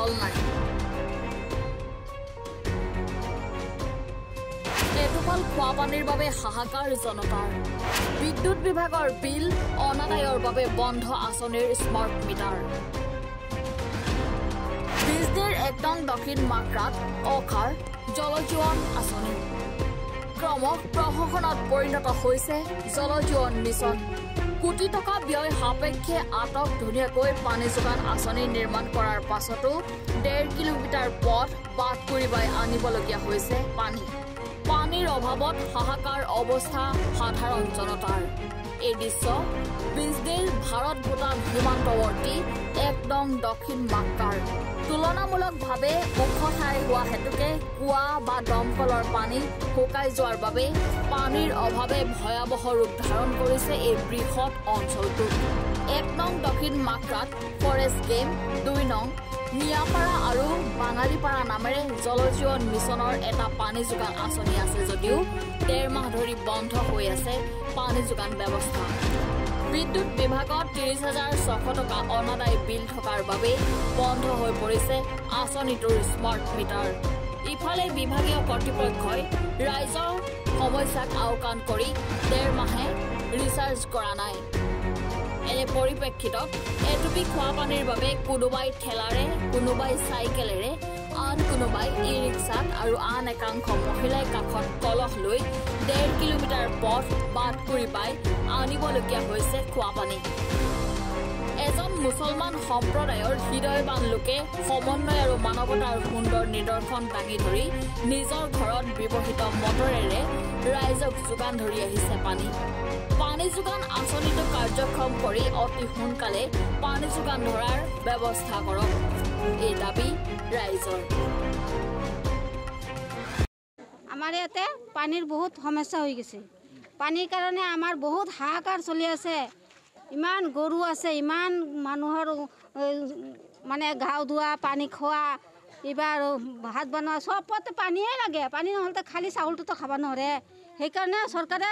নল নাই। এটোপাল খোৱা পানীৰ বাবে হাহাকাৰ জনতাৰ। বিদ্যুৎ বিভাগৰ বিল অনাদায়ৰ বাবে বন্ধ আঁচনিৰ স্মাৰ্ট মিটাৰ। বিজনীৰ একদম দক্ষিণ মাকৰাত অখাৰ জল জীৱন আঁচনি। ক্ৰমশ প্ৰশাসনত পৰিণত হৈছে জল জীৱন মিছন। কোটি টকা ব্যয় সাপেক্ষে আটক ধুনীয়াকৈ পানী যোগান আঁচনি নিৰ্মাণ কৰাৰ পাছতো 1.5 কিলোমিটাৰ পথ বাট কৰিবাই আনিবলগীয়া হৈছে পানী। পানীৰ অভাৱত হাহাকাৰ অৱস্থা সাধাৰণ জনতাৰ। এই দৃশ্য বিজনীৰ ভাৰত ভূটান সীমান্তৱৰ্তী একদম দক্ষিণ মাক্কাৰ। তুলনামূলকভাৱে ওখ ঠাই হোৱা হেতুকে কুঁৱা বা দমকলৰ পানী শুকাই যোৱাৰ বাবে পানীৰ অভাৱে ভয়াৱহ ৰূপ ধাৰণ কৰিছে এই বৃহৎ অঞ্চলটোত। 1 নং দক্ষিণ মাক্ৰাত ফৰেষ্ট গেম, 2 নং মিয়াপাৰা আৰু বাঙালীপাৰা নামেৰে জল জীৱন মিছনৰ এটা পানী যোগান আঁচনি আছে যদিও 1.5 মাহ ধৰি বন্ধ হৈ আছে পানী যোগান ব্যৱস্থা। বিদ্যুৎ বিভাগত 30,600 টকা অনাদায়ী বিল থকাৰ বাবে বন্ধ হৈ পৰিছে আঁচনিটোৰ স্মাৰ্ট মিটাৰ। ইফালে বিভাগীয় কৰ্তৃপক্ষই ৰাইজৰ সমস্যাক আওকাণ কৰি 1.5 মাহে ৰিচাৰ্জ কৰা নাই। এনে পৰিপ্ৰেক্ষিতত এটুপি খোৱা পানীৰ বাবে কোনোবাই ঠেলাৰে, কোনোবাই চাইকেলেৰে, আন কোনোবাই ই ৰিক্সাত আৰু আন একাংশ মহিলাই কাষত কলহ লৈ 1.5 কিলোমিটাৰ পথ বাট কৰি পাই আনিবলগীয়া হৈছে খোৱা পানী। এজন মুছলমান সম্প্ৰদায়ৰ হৃদয়বান লোকে সমন্বয় আৰু মানৱতাৰ সুন্দৰ নিদৰ্শন দাঙি ধৰি নিজৰ ঘৰত ব্যৱহৃত মটৰেৰে ৰাইজক যোগান ধৰি আহিছে পানী। পানী যোগান আঁচনিটো কাৰ্যক্ষম কৰি অতি সোনকালে পানী যোগান ধৰাৰ ব্যৱস্থা কৰক, এই দাবী ৰাইজৰ। আমাৰ ইয়াতে পানীৰ বহুত সমস্যা হৈ গৈছে। পানীৰ কাৰণে আমাৰ বহুত হাহাকাৰ চলি আছে। ইমান গৰু আছে, ইমান মানুহৰ মানে গাও ধোৱা, পানী খোৱা, এইবাৰ ভাত বনোৱা চবতে পানীয়ে লাগে। পানী নহ'লে খালি চাউলটোতো খাব নোৱাৰে। সেইকাৰণে চৰকাৰে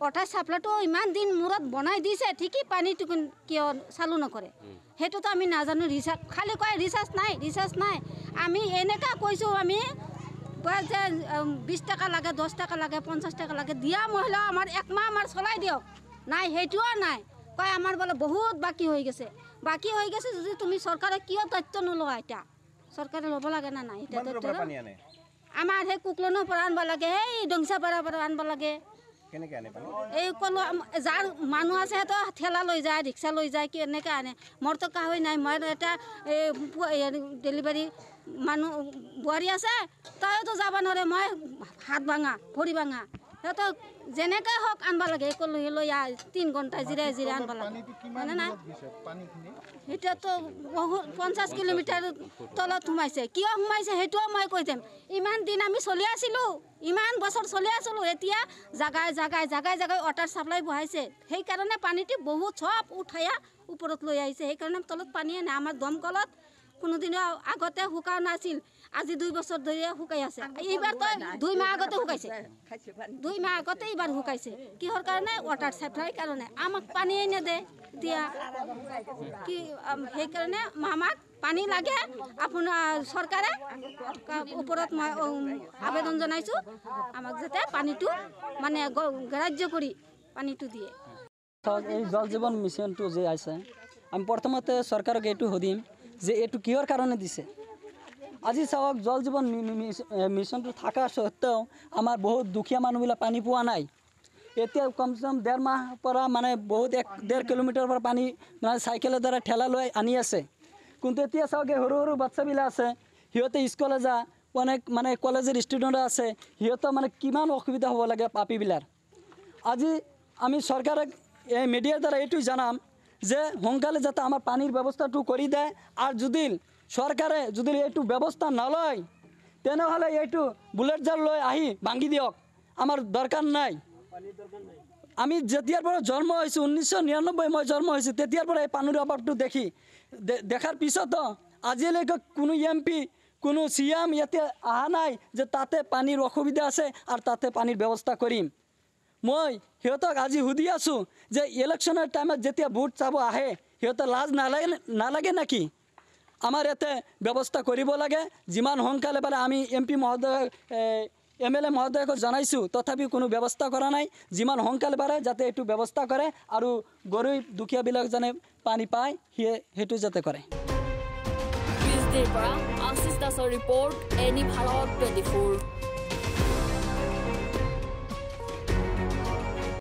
ৱাটাৰ চাপ্লাইটো ইমান দিন মূৰত বনাই দিছে, ঠিকই পানীটো কিয় চালু নকৰে সেইটোতো আমি নাজানো। ৰিচাৰ্জ খালি কয় ৰিচাৰ্জ নাই। আমি এনেকুৱা কৈছোঁ, আমি কয় যে 20 টকা লাগে, 10 টকা লাগে, 50 টকা লাগে, দিয়া মহিলা আমাৰ 1 মাহ আমাৰ চলাই দিয়ক। নাই, সেইটোও নাই। কয় আমাৰ বোলে বহুত বাকী হৈ গৈছে যদি তুমি চৰকাৰে কিয় তথ্য নোলোৱা? এতিয়া চৰকাৰে ল'ব লাগে না নাই? এতিয়া তথ্য আমাৰ সেই কুকলনৰ পৰা আনিব লাগে, সেই ডংচাপাৰাৰ পৰা আনিব লাগে। এই কলো যাৰ মানুহ আছে সিহঁতো ঠেলা লৈ যায়, ৰিক্সা লৈ যায়, কি এনেকৈ আনে। মোৰতো কাহৈ নাই। মই এটা ডেলিভাৰী মানুহ বোৱাৰী আছে, তাইতো যাব নোৱাৰে। মই হাত ভাঙা, ভৰি ভাঙা, সিহঁতক যেনেকৈ হওক আনিব লাগে। কলো লৈ 3 ঘণ্টা জিৰাই আনিব লাগে, হয়নে নাই? সেইটোতো বহুত 50 কিলোমিটাৰ তলত সোমাইছে। কিয় সোমাইছে সেইটোও মই কৈ দিম। ইমান দিন আমি চলি আছিলোঁ, ইমান বছৰ চলি আছিলোঁ। এতিয়া জাগাই জাগাই ৱাটাৰ চাপ্লাই বহাইছে। সেইকাৰণে পানীটো বহুত চব উঠাইয়া ওপৰত লৈ আহিছে। সেইকাৰণে তলত পানীয়ে নাই। আমাৰ দমকলত কোনোদিনো আগতে শুকাও নাছিল, আজি 2 বছৰ ধৰি শুকাই আছে। এইবাৰ তো 2 মাহ আগতে শুকাইছে, 2 মাহ আগতে এইবাৰ শুকাইছে। কিহৰ কাৰণে? ৱাটাৰ চাপ্লাইৰ কাৰণে। আমাক পানীয়ে নেদে এতিয়া কি? সেইকাৰণে আমাক পানী লাগে। আপোনাৰ চৰকাৰে ওপৰত মই আবেদন জনাইছোঁ, আমাক যাতে পানীটো মানে গ্ৰাহ্য কৰি পানীটো দিয়ে। এই জল জীৱন মিছনটো যে আছে, আমি প্ৰথমতে চৰকাৰক এইটো সুধিম যে এইটো কিহৰ কাৰণে দিছে। আজি চাওক, জল জীৱন মিছনটো থকা সত্ত্বেও আমাৰ বহুত দুখীয়া মানুহবিলাক পানী পোৱা নাই। এতিয়া কমচে কম 1.5 মাহ পৰা মানে বহুত 1.5 কিলোমিটাৰ পৰা পানী মানে চাইকেলৰ দ্বাৰা ঠেলা লৈ আনি আছে। কিন্তু এতিয়া চাওক, সৰু সৰু বাচ্চাবিলাক আছে, সিহঁতে স্কুলে যা, অনেক মানে কলেজৰ ষ্টুডেণ্ট আছে, সিহঁতৰ মানে কিমান অসুবিধা হ'ব লাগে পাপীবিলাক। আজি আমি চৰকাৰক এই মিডিয়াৰ দ্বাৰা এইটো জনাম যে সোনকালে যাতে আমাৰ পানীৰ ব্যৱস্থাটো কৰি দিয়ে। আৰু যদি চৰকাৰে যদি এইটো ব্যৱস্থা নলয়, তেনেহ'লে এইটো বুলেট জাল লৈ আহি ভাঙি দিয়ক, আমাৰ দৰকাৰ নাই। আমি যেতিয়াৰ পৰা জন্ম হৈছোঁ, 1999 মই জন্ম হৈছোঁ, তেতিয়াৰ পৰা এই পানীৰ অভাৱটো দেখাৰ পিছতো আজিলৈকে কোনো MP, কোনো CM ইয়াতে অহা নাই যে তাতে পানীৰ অসুবিধা আছে আৰু তাতে পানীৰ ব্যৱস্থা কৰিম। মই সিহঁতক আজি সুধি আছোঁ যে ইলেকশ্যনৰ টাইমত যেতিয়া ভোট চাব আহে, সিহঁতৰ লাজ নালাগে নেকি? আমাৰ ইয়াতে ব্যৱস্থা কৰিব লাগে যিমান সোনকালে পাৰে আমি MP মহোদয় MLA মহোদয়ক জনাইছোঁ তথাপি কোনো ব্যৱস্থা কৰা নাই যিমান সোনকালে পাৰে যাতে এইটো ব্যৱস্থা কৰে আৰু গৰীব দুখীয়াবিলাক যেনে পানী পায় সেইটো যাতে কৰে আশিষ দাসৰ ৰিপৰ্ট এনি ভাৰত 24